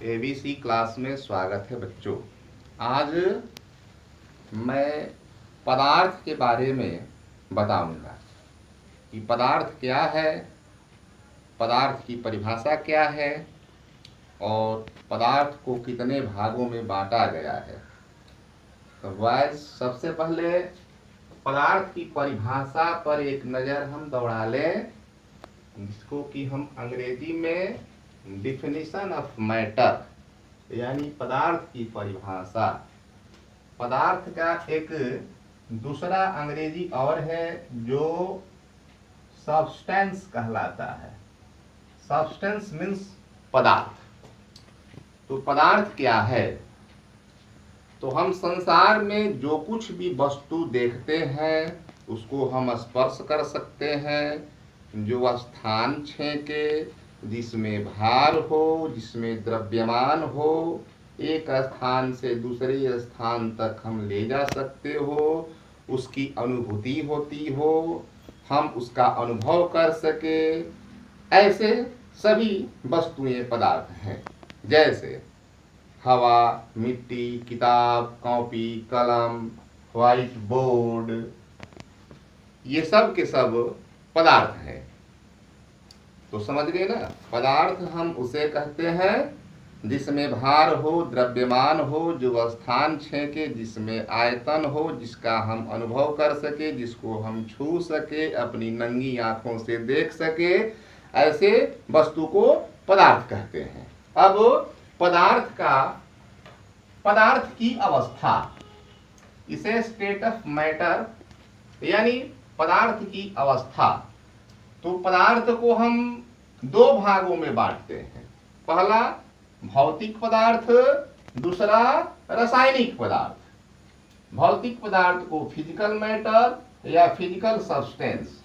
ABC class में स्वागत है बच्चों। आज मैं पदार्थ के बारे में बताऊंगा कि पदार्थ क्या है, पदार्थ की परिभाषा क्या है और पदार्थ को कितने भागों में बांटा गया है। तो बॉयज, सबसे पहले पदार्थ की परिभाषा पर एक नज़र हम दौड़ा लें, जिसको कि हम अंग्रेजी में डिफिनीशन ऑफ मैटर यानी पदार्थ की परिभाषा। पदार्थ का एक दूसरा अंग्रेजी और है जो सब्सटेंस कहलाता है। सब्सटेंस मीन्स पदार्थ। तो पदार्थ क्या है? तो हम संसार में जो कुछ भी वस्तु देखते हैं उसको हम स्पर्श कर सकते हैं, जो स्थान छेके, जिसमें भार हो, जिसमें द्रव्यमान हो, एक स्थान से दूसरे स्थान तक हम ले जा सकते हो, उसकी अनुभूति होती हो, हम उसका अनुभव कर सके, ऐसे सभी वस्तुएं पदार्थ हैं। जैसे हवा, मिट्टी, किताब, कॉपी, कलम, व्हाइट बोर्ड, ये सब के सब पदार्थ हैं। तो समझ गए ना? पदार्थ हम उसे कहते हैं जिसमें भार हो, द्रव्यमान हो, जो स्थान छेके, जिसमें आयतन हो, जिसका हम अनुभव कर सके, जिसको हम छू सके, अपनी नंगी आंखों से देख सके, ऐसे वस्तु को पदार्थ कहते हैं। अब पदार्थ की अवस्था, इसे स्टेट ऑफ मैटर यानी पदार्थ की अवस्था। तो पदार्थ को हम दो भागों में बांटते हैं। पहला भौतिक पदार्थ, दूसरा रासायनिक पदार्थ। भौतिक पदार्थ को फिजिकल मैटर या फिजिकल सब्सटेंस,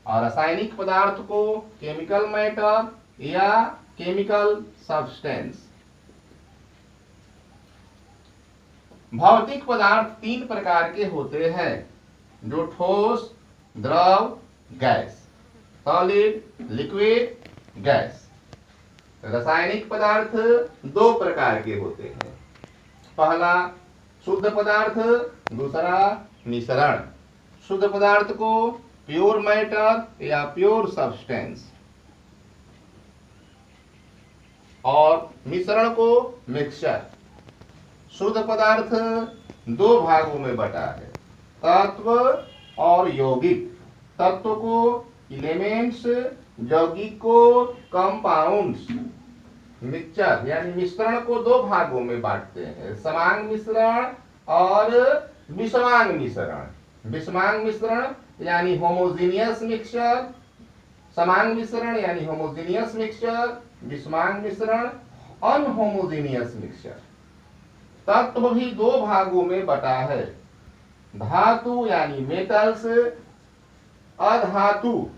और रासायनिक पदार्थ को केमिकल मैटर या केमिकल सब्सटेंस। भौतिक पदार्थ तीन प्रकार के होते हैं, जो ठोस, द्रव, गैस, सॉलिड, लिक्विड, गैस। रासायनिक पदार्थ दो प्रकार के होते हैं। पहला शुद्ध पदार्थ, दूसरा मिश्रण। शुद्ध पदार्थ को प्योर मैटर या प्योर सब्सटेंस, और मिश्रण को मिक्सचर। शुद्ध पदार्थ दो भागों में बटा है, तत्व और यौगिक। तत्व को एलिमेंट्स, यौगिक को कंपाउंड्स। मिक्सचर यानी मिश्रण को दो भागों में बांटते हैं, समांग मिश्रण और विषमांग मिश्रण। विषमांग मिश्रण यानी होमोजेनियस मिक्सचर, समांग मिश्रण यानी होमोजेनियस मिक्सचर, विषमांग मिश्रण अनहोमोजेनियस मिक्सचर। तत्व भी दो भागों में बटा है, धातु यानी मेटल्स, अधातु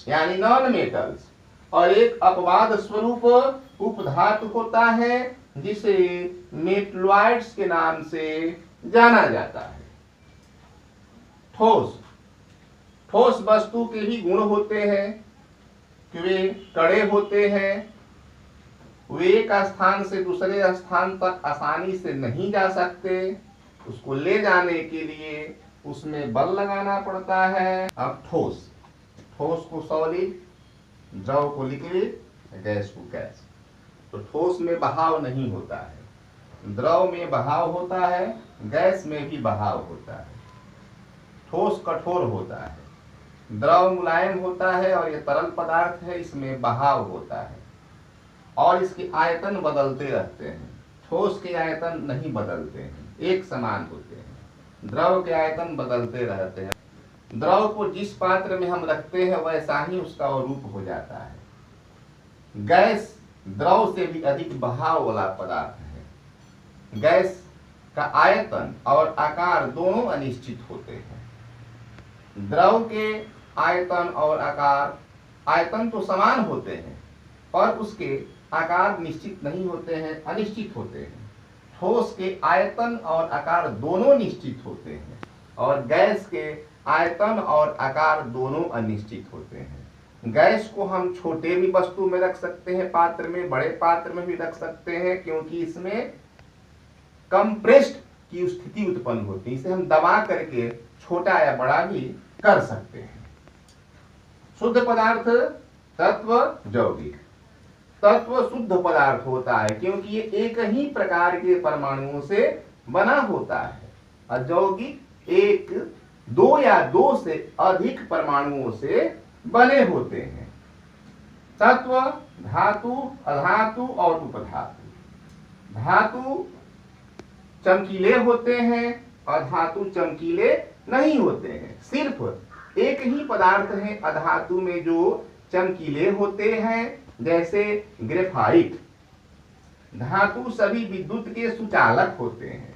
यानी नॉन मेटल्स, और एक अपवाद स्वरूप उपधातु होता है जिसे मेटलॉइड्स के नाम से जाना जाता है। ठोस वस्तु के भी गुण होते हैं कि वे कड़े होते हैं, वे एक स्थान से दूसरे स्थान तक आसानी से नहीं जा सकते, उसको ले जाने के लिए उसमें बल लगाना पड़ता है। अब ठोस को सॉलिड, द्रव को लिक्विड, गैस को गैस। तो ठोस में बहाव नहीं होता है, द्रव में बहाव होता है, गैस में भी बहाव होता है। ठोस कठोर होता है, द्रव मुलायम होता है, और ये तरल पदार्थ है, इसमें बहाव होता है और इसके आयतन बदलते रहते हैं। ठोस के आयतन नहीं बदलते हैं, एक समान होते हैं। द्रव के आयतन बदलते रहते हैं। द्रव को जिस पात्र में हम रखते हैं वैसा ही उसका रूप हो जाता है। गैस द्रव से भी अधिक बहाव वाला पदार्थ है। गैस का आयतन और आकार दोनों अनिश्चित होते हैं। द्रव के आयतन और आकार, आयतन तो समान होते हैं पर उसके आकार निश्चित नहीं होते हैं, अनिश्चित होते हैं। ठोस के आयतन और आकार दोनों निश्चित होते हैं और गैस के आयतन और आकार दोनों अनिश्चित होते हैं। गैस को हम छोटे भी वस्तु में रख सकते हैं, पात्र में, बड़े पात्र में भी रख सकते हैं, क्योंकि इसमें कंप्रेस्ड की स्थिति उत्पन्न होती है। इसे हम दबा करके छोटा या बड़ा भी कर सकते हैं। शुद्ध पदार्थ, तत्व, यौगिक। तत्व शुद्ध पदार्थ होता है क्योंकि ये एक ही प्रकार के परमाणुओं से बना होता है, और यौगिक एक, दो या दो से अधिक परमाणुओं से बने होते हैं। तत्व धातु, अधातु और उपधातु। धातु चमकीले होते हैं, अधातु चमकीले नहीं होते हैं। सिर्फ एक ही पदार्थ है अधातु में जो चमकीले होते हैं, जैसे ग्रेफाइट। धातु सभी विद्युत के सुचालक होते हैं।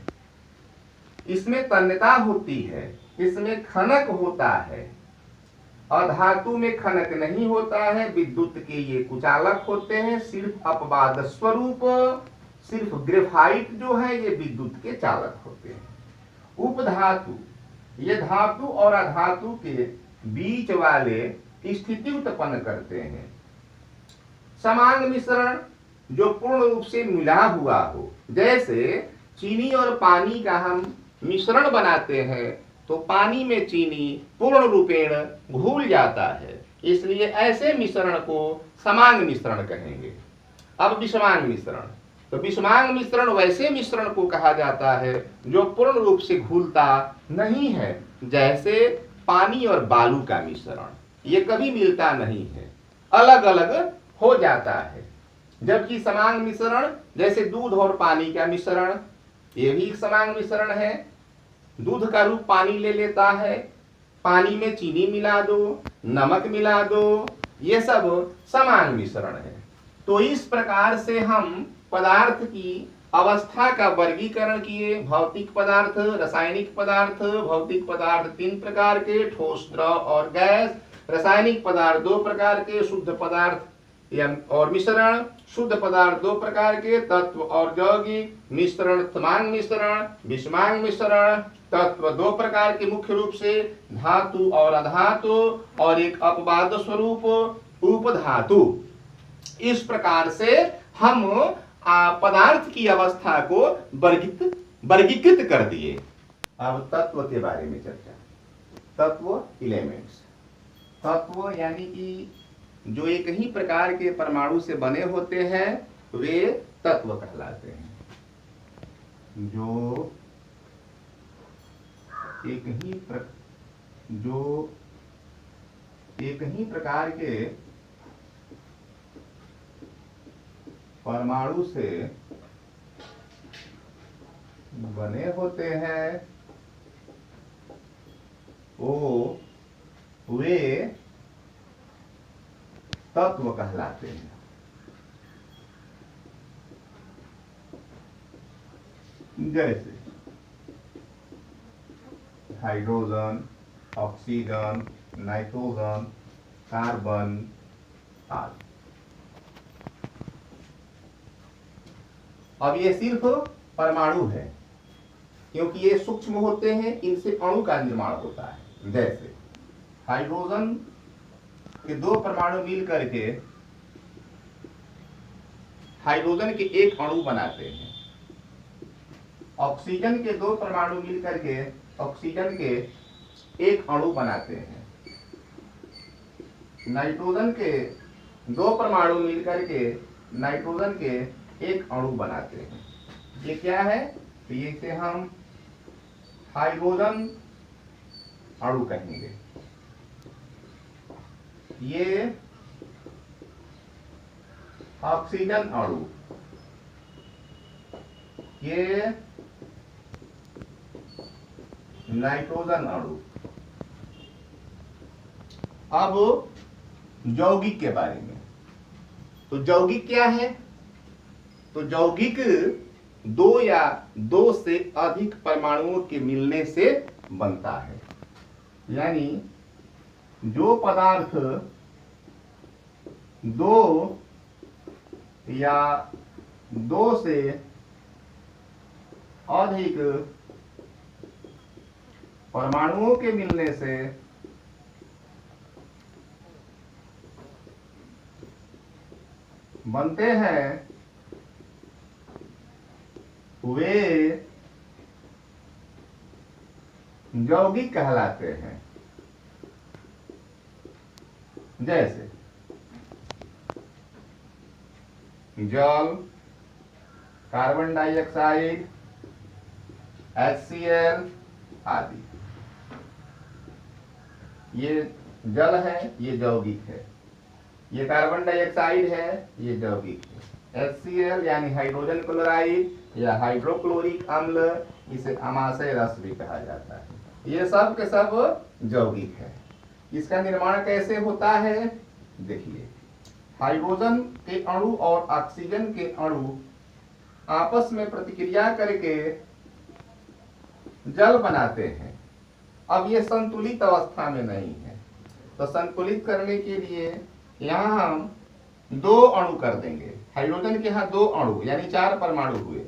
इसमें तन्यता होती है, इसमें खनक होता है। अधातु में खनक नहीं होता है, विद्युत के ये कुचालक होते हैं। सिर्फ अपवाद स्वरूप सिर्फ ग्रेफाइट जो है ये विद्युत के चालक होते हैं। उपधातु ये धातु और अधातु के बीच वाले स्थिति उत्पन्न करते हैं। समांग मिश्रण जो पूर्ण रूप से मिला हुआ हो, जैसे चीनी और पानी का हम मिश्रण बनाते हैं तो पानी में चीनी पूर्ण रूपेण घुल जाता है, इसलिए ऐसे मिश्रण को समांग मिश्रण कहेंगे। अब विषमांग मिश्रण, तो विषमांग मिश्रण वैसे मिश्रण को कहा जाता है जो पूर्ण रूप से घुलता नहीं है, जैसे पानी और बालू का मिश्रण, ये कभी मिलता नहीं है, अलग अलग हो जाता है। जबकि समांग मिश्रण जैसे दूध और पानी का मिश्रण, ये भी एक समांग मिश्रण है। दूध का रूप पानी ले लेता है, पानी में चीनी मिला दो, नमक मिला दो, ये सब समांग मिश्रण है। तो इस प्रकार से हम पदार्थ की अवस्था का वर्गीकरण किए। भौतिक पदार्थ, रासायनिक पदार्थ। भौतिक पदार्थ 3 प्रकार के, ठोस, द्रव और गैस। रासायनिक पदार्थ 2 प्रकार के, शुद्ध पदार्थ और मिश्रण। शुद्ध पदार्थ 2 प्रकार के, तत्व और यौगिक। मिश्रण समांग मिश्रण, विषमांग मिश्रण। तत्व 2 प्रकार के मुख्य रूप से, धातु और अधातु, और एक अपवाद स्वरूप उपधातु। इस प्रकार से हम पदार्थ की अवस्था को वर्गीकृत कर दिए। अब तत्व के बारे में चर्चा। तत्व एलिमेंट्स। तत्व यानी कि जो एक ही प्रकार के परमाणु से बने होते हैं वे तत्व कहलाते हैं। जो एक ही प्रकार के परमाणु से बने होते हैं वे तत्व कहलाते हैं। जैसे हाइड्रोजन, ऑक्सीजन, नाइट्रोजन, कार्बन आदि। अब ये सिर्फ परमाणु है, क्योंकि ये सूक्ष्म होते हैं, इनसे अणु का निर्माण होता है। जैसे हाइड्रोजन के 2 परमाणु मिल करके हाइड्रोजन के एक अणु बनाते हैं। ऑक्सीजन के 2 परमाणु मिल करके ऑक्सीजन के एक अणु बनाते हैं। नाइट्रोजन के 2 परमाणु मिल करके नाइट्रोजन के एक अणु बनाते हैं। ये क्या है? तो ये से हम हाइड्रोजन अणु कहेंगे। ये ऑक्सीजन अणु, ये नाइट्रोजन अणु। अब यौगिक के बारे में। तो यौगिक क्या है? तो यौगिक 2 या 2 से अधिक परमाणुओं के मिलने से बनता है। यानी जो पदार्थ 2 या 2 से अधिक परमाणुओं के मिलने से बनते हैं वे यौगिक कहलाते हैं। जैसे जल, कार्बन डाइऑक्साइड, HCl आदि। ये जल है, ये यौगिक है। ये कार्बन डाइऑक्साइड है, ये यौगिक है। HCl यानी हाइड्रोजन क्लोराइड या हाइड्रोक्लोरिक अम्ल, इसे अमाशय रस भी कहा जाता है। ये सब के सब यौगिक है। इसका निर्माण कैसे होता है? देखिए, हाइड्रोजन के अणु और ऑक्सीजन के अणु आपस में प्रतिक्रिया करके जल बनाते हैं। अब ये संतुलित अवस्था में नहीं है, तो संतुलित करने के लिए यहाँ हम 2 अणु कर देंगे। हाइड्रोजन के यहाँ 2 अणु यानी 4 परमाणु हुए,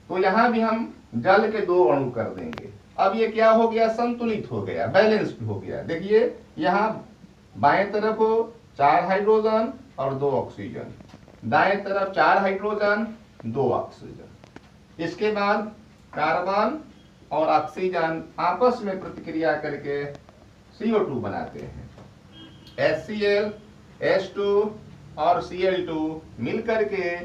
तो यहाँ भी हम जल के 2 अणु कर देंगे। अब ये क्या हो गया? संतुलित हो गया, बैलेंस्ड हो गया। देखिए, यहाँ बाएं तरफ 4 हाइड्रोजन और 2 ऑक्सीजन, दाएं तरफ 4 हाइड्रोजन 2 ऑक्सीजन। इसके बाद कार्बन और ऑक्सीजन आपस में प्रतिक्रिया करके CO2 बनाते हैं। HCl, H2 और Cl2 मिलकर के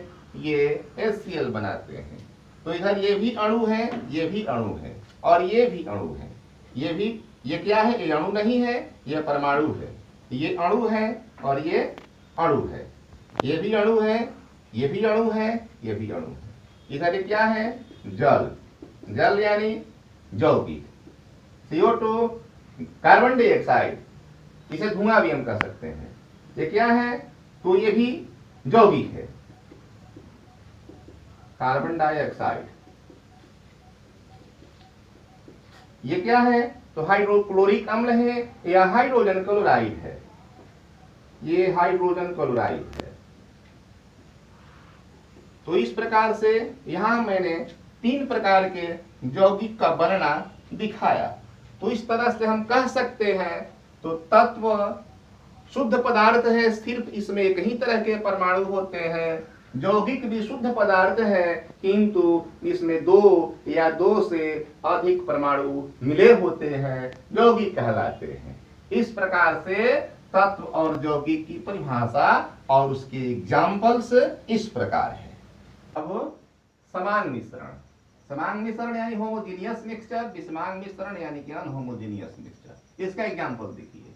ये HCl बनाते हैं। तो इधर ये भी अणु है, ये भी अणु है और ये भी अणु है। ये क्या है? ये अणु नहीं है, ये परमाणु है। ये अणु है और ये अणु है। ये भी अणु है, ये भी अणु है, ये भी अणु है। इधर ये क्या है? जल। जल यानी यौगिक। CO2 कार्बन डाइऑक्साइड, इसे धुआं भी हम कह सकते हैं। ये क्या है? तो ये भी यौगिक है, कार्बन डाइऑक्साइड। ये क्या है? तो हाइड्रोक्लोरिक अम्ल है या हाइड्रोजन क्लोराइड है। ये हाइड्रोजन क्लोराइड है। तो इस प्रकार से यहां मैंने 3 प्रकार के यौगिक का वर्णना दिखाया। तो इस तरह से हम कह सकते हैं, तो तत्व शुद्ध पदार्थ है, सिर्फ इसमें एक ही तरह के परमाणु होते हैं। यौगिक भी शुद्ध पदार्थ है, किंतु इसमें 2 या 2 से अधिक परमाणु मिले होते हैं, यौगिक कहलाते हैं। इस प्रकार से तत्व और यौगिक की परिभाषा और उसके एग्जाम्पल्स इस प्रकार है। अब समान मिश्रण। समान मिश्रण यानी होमोजीनियस मिक्सचर, विषमान मिश्रण यानी कि अनहोमोजीनियस मिक्सचर। इसका एग्जाम्पल देखिए,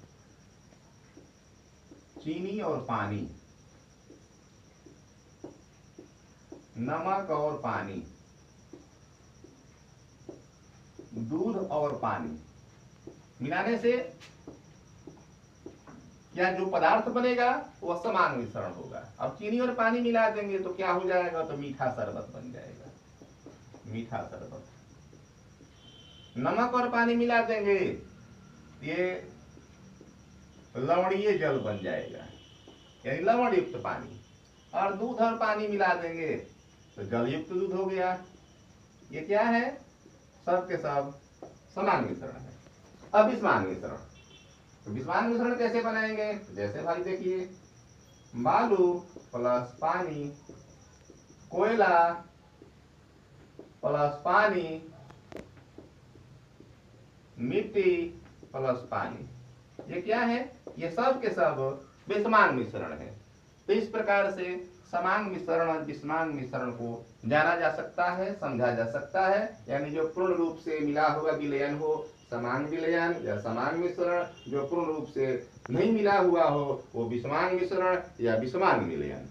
चीनी और पानी, नमक और पानी, दूध और पानी मिलाने से क्या जो पदार्थ बनेगा वह समान मिश्रण होगा। अब चीनी और पानी मिला देंगे तो क्या हो जाएगा? तो मीठा शरबत बन जाएगा, मीठा शरबत। नमक और पानी मिला देंगे, ये लवणीय जल बन जाएगा, यानी लवण युक्त पानी। और दूध और पानी मिला देंगे तो जल युक्त दूध हो गया। ये क्या है? सब के सब समान मिश्रण है। अब विषमान मिश्रण, तो विषमान मिश्रण कैसे बनाएंगे? जैसे भाई देखिए, बालू प्लस पानी, कोयला प्लस पानी, मिट्टी प्लस पानी। ये क्या है? ये सब के सब विषमान मिश्रण है। तो इस प्रकार से समान मिश्रण और विषमान मिश्रण को जाना जा सकता है, समझा जा सकता है। यानी जो पूर्ण रूप से मिला हुआ विलयन हो समान विलयन या समान मिश्रण, जो पूर्ण रूप से नहीं मिला हुआ हो वो विषमान मिश्रण या विषमान विलयन।